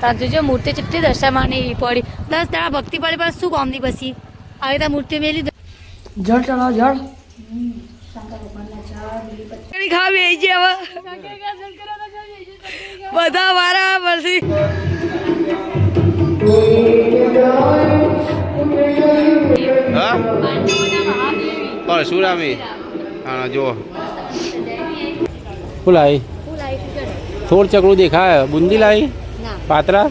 તાર જોજો મૂર્તિ ચેટલી દશામાની પડી 10 દાડા ભક્તિ પડી પણ શું કામની પછી આવી તો મૂર્તિ મેલી જળ ચડાવ જળ ખાવી આવી છે હવે બધા મારા પછી પરશુરામી હા જો શું લાવી થોડ ચકડું દેખાય બુંદી લાવી પાત્રા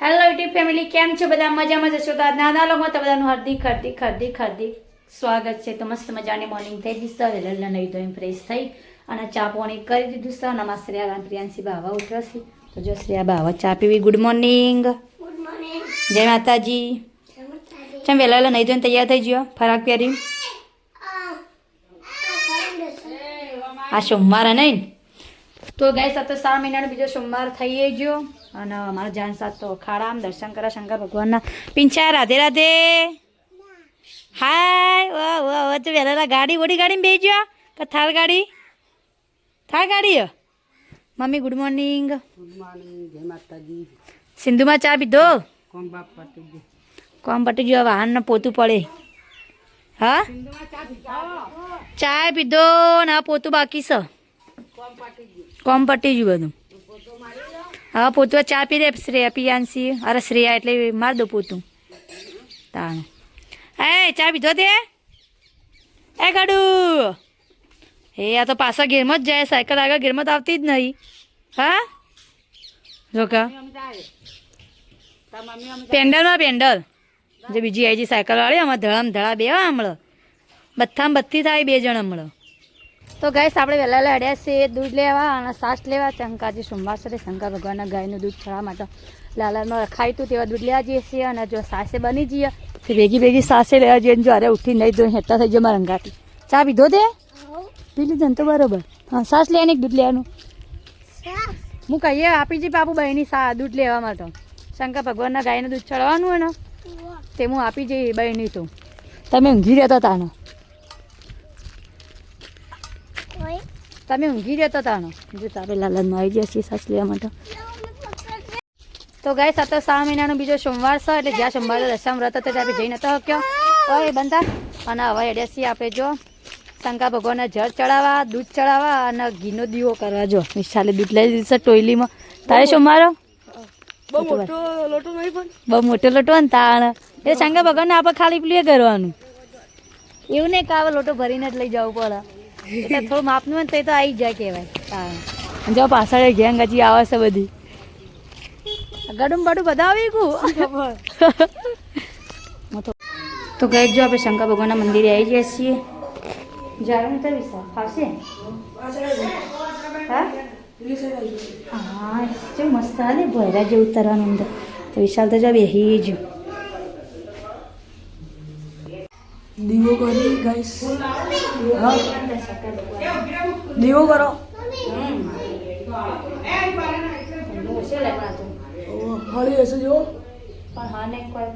હેલો યુટ્યુબ ફેમિલી કેમ છો બધા મજામાં જશો તો નાના લોકોમાં તો બધાનું હાર્દિક સ્વાગત છે તો મસ્ત મજાની મોર્નિંગ થઈ ગઈ સર લલ્લા નહીં ધોઈને ફ્રેશ થઈ અને ચા પાણી કરી દીધું સર નમસ્તે શ્રેયા પ્રિયાંશી બાવા ઉઠ્યો છે તો જો શ્રેયા બાવા ચા પીવી ગુડ મોર્નિંગ જય માતાજી ચમ વહેલા નહીં ધોઈને તૈયાર થઈ ગયો ફરાક પહેરી આ સોમવાર નહીં તો ગાઈસ આ તો 7 મહિનાનો બીજો સોમવાર થઈ ગયો અને અમારા જાન સાથ તો અખાડામાં દર્શન કરવા શંકર ભગવાનના પિંચા રાધે રાધે હાય વાહ વાહ તો વહેલા ગાડી ગાડીમાં બેસજો કે થાર ગાડી મમ્મી ગુડ મોર્નિંગ જય માતાજી સિંધુમાં ચા પીધો કોમ પટી ગયો વાહનને પોતું પડે હા ચા પીધો ને પોતું બાકી છે કોમ પટી ગયું બધું હા પોતું ચા પી રે શ્રેયા પિયાંશી અરે શ્રેયા એટલે માર દો પોતું તાણું એ ચા પીધો તે એ ગાડુ એ આ તો પાછા ઘેરમાં જ જાય સાયકલ આગળ ઘેરમાં તો આવતી જ નહીં હા જોકા પેન્ડલ જે બીજી આવી છે સાયકલવાળી આમાં ધડામ ધડા બે હમણાં બથામાં બત્તી થાય 2 જણ હમણાં તો ગાઈસ આપણે વહેલા લડ્યા છે દૂધ લેવા અને સાસ લેવા ચંકાજી સોમવાર છે શંકર ભગવાનના ગાયનું દૂધ ચડવા માટે લાલામાં રખાયું હતું તેવા દૂધ લેવા જઈએ છીએ અને જો સાસે બની જઈએ તો ભેગી સાસે લેવા જઈએ જો અરે ઉઠી નહીં તો હેઠા થઈ જાય મારા રંગાટી ચા પીધો તે પી લીધો ને તો બરોબર હા સાસ લેવાની દૂધ લેવાનું હું કહીએ આપી જઈ બાપુ બહેની દૂધ લેવા માટે શંકર ભગવાનના ગાયનું દૂધ ચડવાનું હોય ને તે હું આપી જઈ બહેની તો તમે ઊંઘી રહેતા તાનો જો તારે લાલનમાં આવી જશે સાસ લેવા માટે તો ગાય 7 મહિનાનો બીજો સોમવાર છે એટલે જ્યાં સોમવારે દશામ વ્રત હતો ત્યાં જઈ નતો શક્યો તો એ બંધા અને હવે એડેસી આપણે જો શંકર ભગવાનને જળ ચડાવવા દૂધ ચડાવવા અને ઘીનો દીવો કરવા જો વિશાલે દૂધ લઈ દીધું છે ટોયલીમાં તારે સોમવારો બહુ મોટો લોટો ને તાણ એ શંકર ભગવાનને આપણે ખાલી પેલું કરવાનું એવું નહીં કે આવે લોટો ભરીને જ લઈ જવું પડે એટલે થોડું માપનું હોય ને તો આવી જાય કહેવાય તાણ જો પાછળ ગેંગ હજી આવે છે બધી ગડું બડું બધા આવી ગયું તો ગઈ જો આપણે શંકર ભગવાનના મંદિરે આવી જઈએ છીએ જાણું તો વિશાલ ફાવશે હા જો મસ્ત ને ભયરા જેવું ઉતરવાનું અંદર તો વિશાલ તો જો બેહી જ દીવો કરી ગાઈસ હા દીવો કરો હળી હશે જો પણ હા ને કોઈ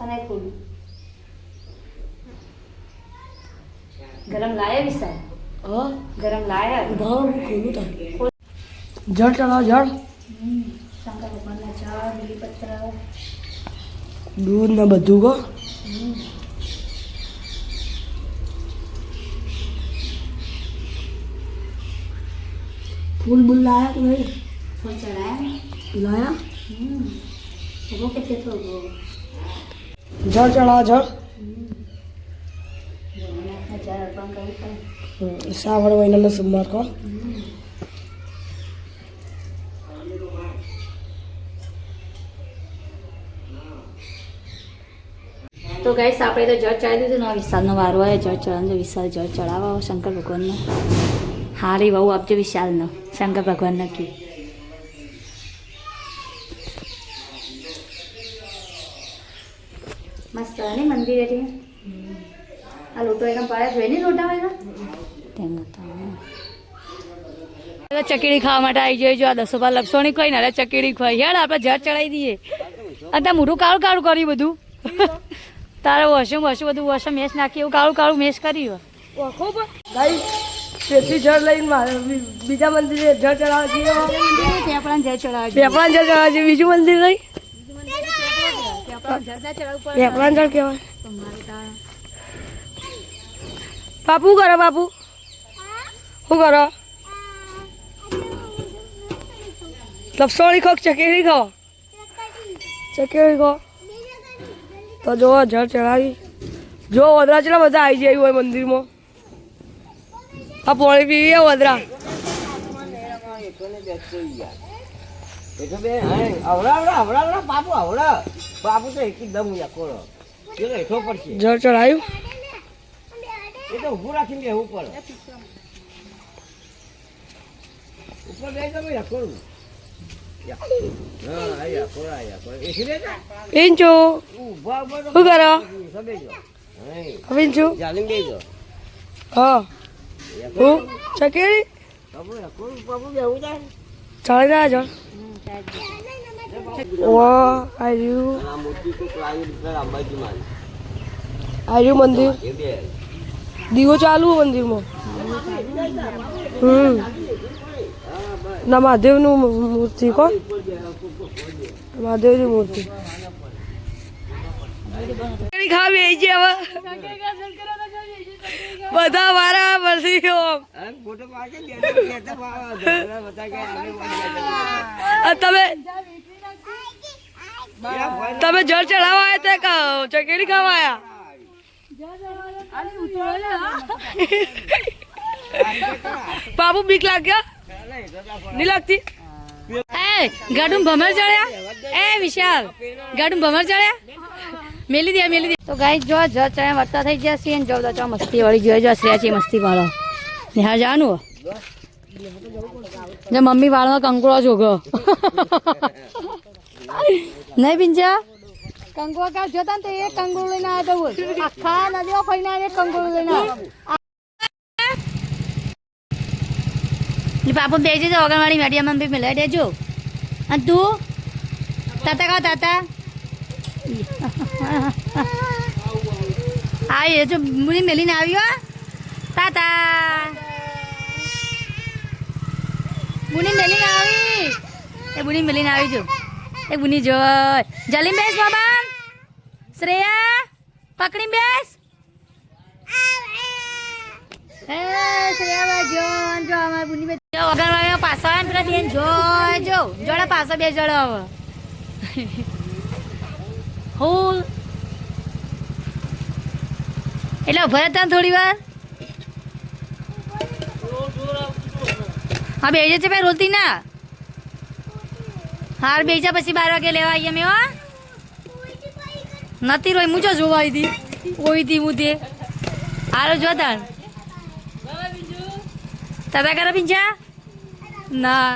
અને ખોલું ગરમ લાયા વિશાલ હા ગરમ લાયા ભાવ હું ખોલું તા જળ ચડાવ જળ શંકર ભગવાનના ચા બીલીપત્ર દૂધ ને બધું કો ફૂલ બુલ લાયા કે નહીં ફૂલ ચડાયા લાયા वो कितने तो वो જળ ચડાવ જળ શ્રાવણ મહિનાનો સોમવાર કો તો ગાઈસ આપણે તો જળ ચડાવી દીધું ને વિશાલનો વારો આવે જળ ચડાવવાનો વિશાલ જળ ચડાવવા શંકર ભગવાનનો હારી બહુ આપજો વિશાલનો શંકર ભગવાનનો કી મસ્ત ને મંદિર એટલે આ લોટો એકદમ પાડે જોઈ ને લોટા હોય તેમ ચકીડી ખાવા માટે આવી જાય જો આ 10 રૂપિયા લપસોણી કોઈ ના ચકીડી ખવાય યાર આપણે જળ ચડાવી દઈએ અને મોઢું કાળું કાળું કર્યું બધું તારે વોશમ બધું વોશમ મેશ નાખી એવું કાળું મેશ કર્યું ગાઈસ તેથી જળ લઈને બીજા મંદિરે જળ ચડાવવા જઈએ પેપડા જળ ચડાવે પેપડા જળ ચડાવવા જઈએ બીજું મંદિર નહીં પેપડા જળ ચડાવવું પડે પેપડા જળ કહેવાય તમારે ત્યાં બાપુ શું કરો બાપુ શું કરો લપસોળી ખો ચકેરી ખો ચકેરી ખો તો જો જળ ચડાવી જો વદરા ચેલા બધા આવી જાય હોય મંદિરમાં આ પાણી પીવીએ વદરા બાપુ તો એકદમ યાકોળો હેઠો પડશે જળ ચડાવ્યું એ તો ઊભું રાખીને બેહવું પડે ઉપર બે તમે યાકોળું હા યાકોળા એટલે પિંચુ ઊભા ઊભા શું કરો સબેજો પિંચુ જાલીમ બેજો હા હું ચકેરી બાપુ યાકોળું બાપુ બેહવું જાય ચડી રહ્યા જળ વાહ આર્યું આ મોટી તો પ્લાય અંબાજી માં આર્યું મંદિર એ બે દીવો ચાલુ મંદિરમાં ના મહાદેવનું મૂર્તિ કોણ મહાદેવની મૂર્તિ ખાવી છે હવે બધા મારા પછી ફોટો પાકે તમે જળ ચડાવવા આવ્યા તે ચકેલી ખાવા આવ્યા બાબુ બીક લાગ્યા નહીં લાગતી ગાડું ભમર ચડ્યા એ વિશાલ ગાડું ભમર ચડ્યા મેલી દે તો ગાઈ જો જળ ચડ્યા વર્તા થઈ જશે ને જો તો મસ્તી વાળી જોઈ જો શ્રેયા છે મસ્તી વાળો ત્યાં જવાનું જો મમ્મી વાળમાં કંકુડો જોગો નહીં પિંજા કંકુડો કાઢ જોતા ને તો એ કંકુડો લઈને આવ્યો બોલ આખા નદીઓ ફરીને એક કંકુડો લઈને આવ્યો પાપુ બેસી જાઓ અગણવાડી મેડિયમ બી મિલાઈ દેજો અને તું તાતા કહો તાતા હા એ જો મુની મેલીને આવ્યો તાતા બુની મેલીને આવી એ બુની મેલીને આવી જો એ બુની જો જલીમ બેસ બાબા શ્રેયા પકડી બેસ હે શ્રેયા જો જો અમાર બુની બેસ જો અગરવાળીનો પાસો આવે ને પેલા બેન જો જો જોડે પાસો બે જોડે હવે હું એટલે ઉભા હતા થોડી વાર હા બેજે છે ભાઈ રોલતી ના હાર બેજા પછી 12 વાગે લેવા આવીએ મેં નથી રોઈ મુજો જોવા આવી હતી ઓઈ હતી હું તે હારો જોતા તાતા કરો પિંજા ના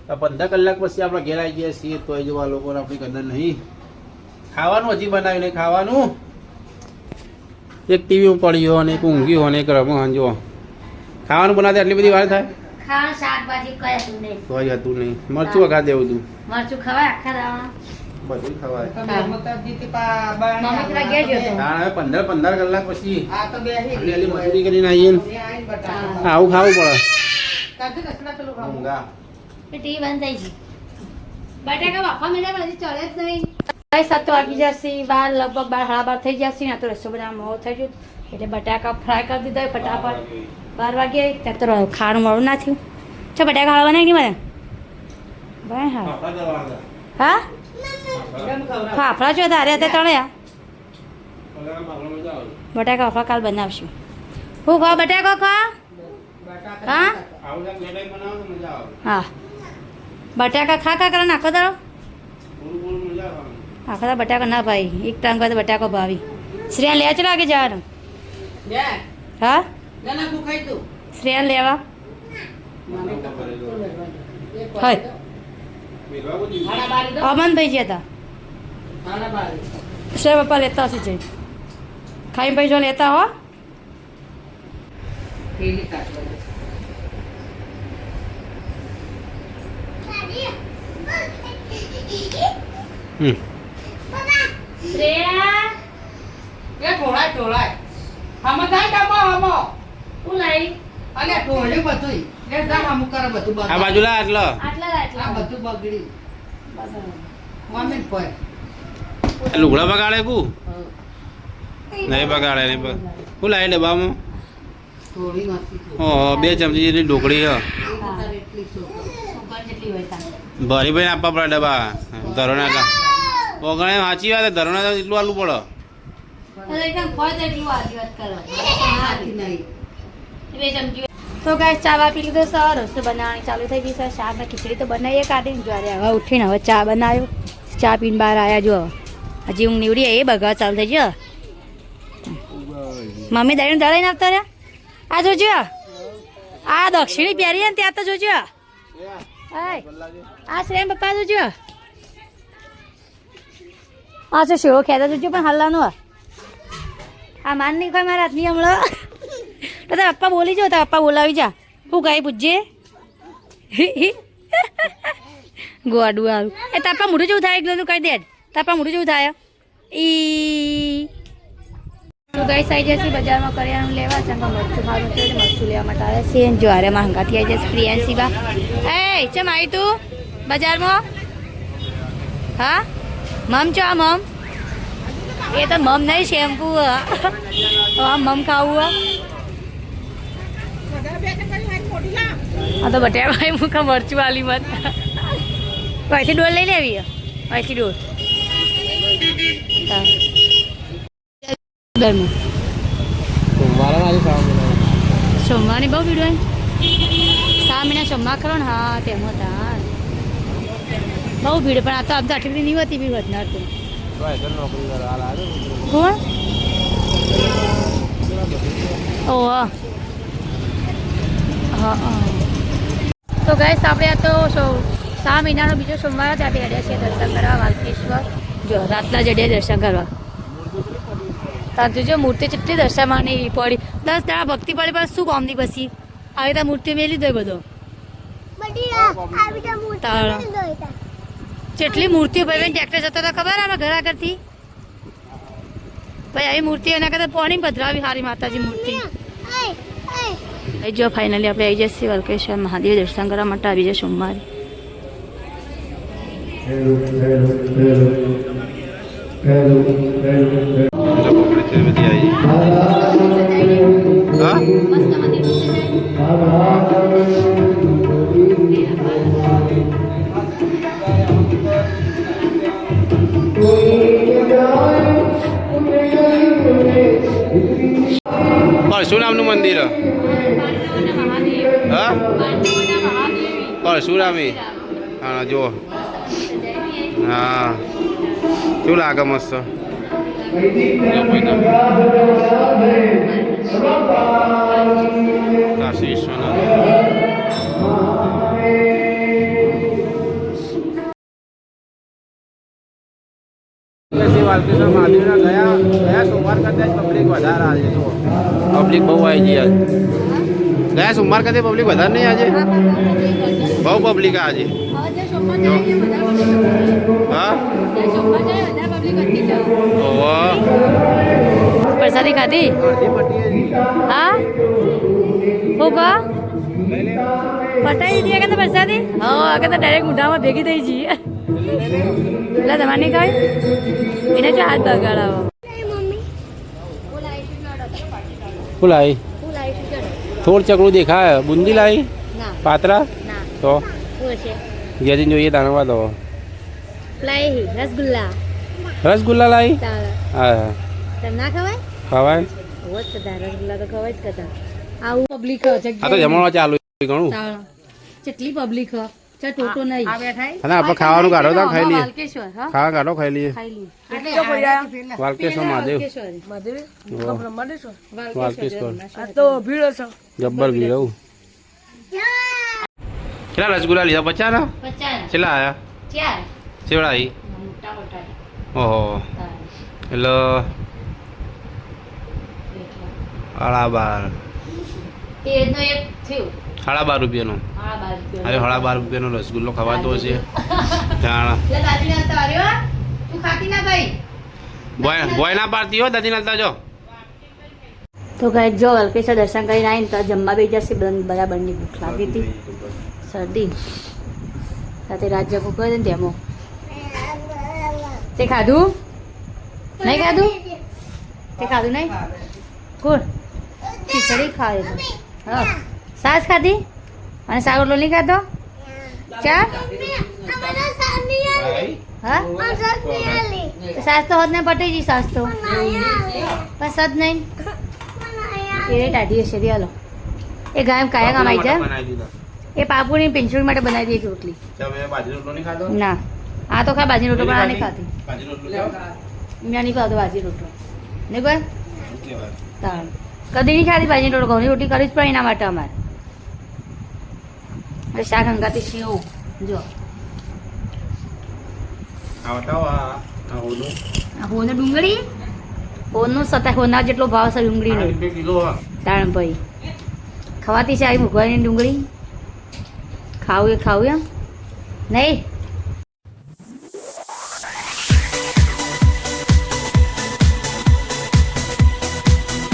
15 કલાક પછી આપણે ઘેર આવી ગયા છીએ તોય જોવા લોકોને આપણી કદર નહીં ખાવાનું હજી બનાવ્યું નહીં ખાવાનું એક ટીવી પડ્યો અને એક ઊંઘ્યો અને એક રમો જો ખાવાનું બનાવતા એટલી બધી વાર થાય ખાવાનું શાકભાજી કઈ હતું નહીં તોય હતું નહીં મરચું વખા દેવું તું મરચું ખવાય આખા દાવા બધું ખવાય મમ્મી પેલા ઘેર ગયો હતો હવે 15 કલાક પછી આટલી મજૂરી કરીને આવીએ ને આવું ખાવું પડે ઊંઘા ટી બંધ થઈ ગઈ બટાકા બાફા મેળા બધી ચડે જ નહીં 7 વાગી જશે 12 લગભગ 12 થઈ જશે ને તો રસો બધા મોડું થઈ ગયું એટલે બટાકા ફ્રાય કરી દીધા ફટાફટ 12 વાગે ત્યાં તો ખાવાનું મોડું ના થયું છો બટાકા ખાવા નહીં મને ભાઈ હા હા ફાફડા જો ધારે હતા તળ્યા બટાકા ફાફડા કાલ બનાવશું હું ખાવ બટાકા ખા હા હા બટાકા ખા કરે નાખો તારો આખા તો બટાકા ના ભાઈ એક ટાઈમ કરે બટાકો ભાવી શ્રેયા લે ચલો આગે જવાનું હા શ્રેયા લેવા હોય અમનભાઈ જે હતા શ્રેયા પપ્પા લેતા હશે જઈ ખાઈ ભાઈ જો લેતા હો શ્રેયા એ ઢોળાય ઢોળાય હમ થાય ડબ્બો હમો નહીં અલે ટોળ્યું બધું લે જા અમુક કરે બધું આ બગડ્યું. બાજુ લા આટલો આટલા આ આટલા બધું બગડ્યું મમ્મી પર લુગડા બગાડે કુ નહીં બગાડે નહીં હું લાવી ડબ્બામાં થોડી નથી ઓહો 2 ચમચી જેટલી ઢોકળી હ એટલી છોકરો છોકરા જેટલી હોય તાન ભરી ભાઈ આપવા પડે ડબ્બા ધરોના કા ઓગણે સાચી વાત ધરોના એટલું આલું પડે અરે એકદમ ફળ જેટલું આજી વાત કરો હાથી નહીં બે ચમચી તો ગાઈસ ચા વા પી લીધો સર રસોઈ બનાવવાની ચાલુ થઈ ગઈ છે શાક ને ખીચડી તો બનાવીએ કાઢીને જ્યારે હવે ઉઠીને હવે ચા બનાવ્યો ચા પીને બહાર આવ્યા જો હજી ઊંઘ નીવડી એ બગા ચાલુ થઈ ગયો મમ્મી દાડીને દળાઈને આવતા રહ્યા આ જોજો આ દક્ષિણી પહેરીએ ને ત્યાં તો જોજો આ શ્રેમ પપ્પા જોજો આ શું શેવો ખેતા જોજો પણ હલ્લાનું આ માન નહીં કોઈ મારા હાથની હમણાં તો તારા પપ્પા બોલી જાઓ તારા પપ્પા બોલાવી જા શું કાંઈ પૂછજે ગોડું આવું એ તાપા મોઢું જેવું થાય એટલે તું કહી દે તાપા મોઢું જેવું થાય ઈ તો ગાઈસ આવી જશે બજારમાં કરિયાણું લેવા છે મરચું ખાવાનું છે એટલે મરચું લેવા માટે આવ્યા છે જ્વારે માંગાથી આવી જશે પ્રિયાંશી બા એ ચમ આવી તું બજારમાં હા મમ ચો આ મમ એ તો મમ નહીં શેમ્પુ આ મમ ખાવું હા તો બટાકા ભાઈ મુખા મરચું વાલી મત અહીંથી ડોલ લઈ લેવી અહીંથી ડોલ સોમવારની બહુ ભીડ હોય સા મહિના સોમવાર ખરો ને હા તેમ હતા બહુ ભીડ પણ આ તો આમ તો આટલી બધી નહીં હોતી ભીડ વધનાર તો કોણ ઓહ હા તો ગાઈસ આપણે આ તો સા મહિનાનો બીજો સોમવાર જ આપણે અડ્યા છીએ દર્શન કરવા વાલકેશ્વર જો રાતના જડે દર્શન કરવા તાર જો મૂર્તિ કેટલી દર્શાવવાની પડી 10 દાડા ભક્તિ પડી પણ શું કોમની પછી આવી તો મૂર્તિ મેલી દો બધો કેટલી મૂર્તિઓ ભાઈ ટ્રેક્ટર જતો તો ખબર આમાં ઘર આગળથી ભાઈ આવી મૂર્તિ એના કરતા પાણી પધરાવી સારી માતાજી મૂર્તિ જો ફાઇનલી આપણે આવી જઈએ વલકેશ્વર મહાદેવ દર્શન કરવા માટે આવી જાય સોમવારે પરશુરામનું મંદિર હા પરશુરામી હા જુઓ હા શું લાગે મસ્ત કાશી વાલકેશ્વર મહાદેવના ગયા સોમવાર કરતા પબ્લિક વધારે આજે જુઓ પબ્લિક બહુ આવી ગઈ આજે ગયા સોમવાર કરતા પબ્લિક વધારે નહીં આજે બહુ પબ્લિક આજે હા પ્રસાદી ખાધી હા હું કા પટાઈ દીધી કે પ્રસાદી હા કે તો ડાયરેક્ટ મોઢામાં ભેગી થઈ જઈએ એટલે તમારે નહીં ખાય એને જો હાથ બગાડાવો શું લાવી થોડ ચકડું દેખાય બુંદી લાવી પાત્રા તો ઘેરી જોઈએ તાણવા દો રસગુલ્લા રસગુલ્લા લાવી હા ના ખવાય ખવાય રસગુલ્લા તો ખવાય જ કદા આવું પબ્લિક આ તો જમણવા ચાલુ ઘણું કેટલી પબ્લિક ટોટો નહીં અને આપણે ખાવાનું કાઢો તો ખાઈ લઈએ વાલકેશ્વર હા ખાવા કાઢો ખાઈ લઈએ વાલકેશ્વર મહાદેવ વાલકેશ્વર તો ભીડ હશે જબ્બર ભીડ આવું કેટલા રસગુલ્લા લીધા 50 ના 50 કેટલા આયા ચાર ચેવડા આવી મોટા મોટા ઓહો એટલે $12 તેનો એક થયું $12 રૂપિયાનો અરે $12 રસગુલ્લો ખવાતો હશે જાણ બોય ના પાડતી હો દાદી નાલતા જો તો ગાય જો અલ્પેશ્વર દર્શન કરીને આવીને તો જમવા બી જશે બરાબરની ભૂખ લાગી હતી શરદી સાથે રાજ્ય ભૂખ હોય ને તેમાં તે ખાધું નહીં ખાધું તે ખાધું નહીં કોણ ખીચડી ખાય હા સાસ ખાધી અને શાક રોટલો નહીં ખાધો ચા હા સાસ તો હોત ને પટી ગઈ સાસ તો પણ સદ નહીં એ ટાઢી હશે હાલો એ ગાય કાયા કામ આવી જાય એ પાપુની પિંચુડી માટે બનાવી દીધી રોટલી ના આ તો ખા બાજી રોટલો પણ આ નહીં ખાતી મેં નહીં ખાતો બાજી રોટલો નહીં ભાઈ તાણ કદી નહીં ખાતી બાજી રોટલો ઘઉંની રોટી કરવી જ પડે એના માટે અમારે શાક હંગાતી શીવું જો હોને ડુંગળી હોનું સતા હોના જેટલો ભાવ છે ડુંગળીનો તાણ ભાઈ ખવાતી છે આવી મૂકવાની ડુંગળી ખાવું એમ નહીં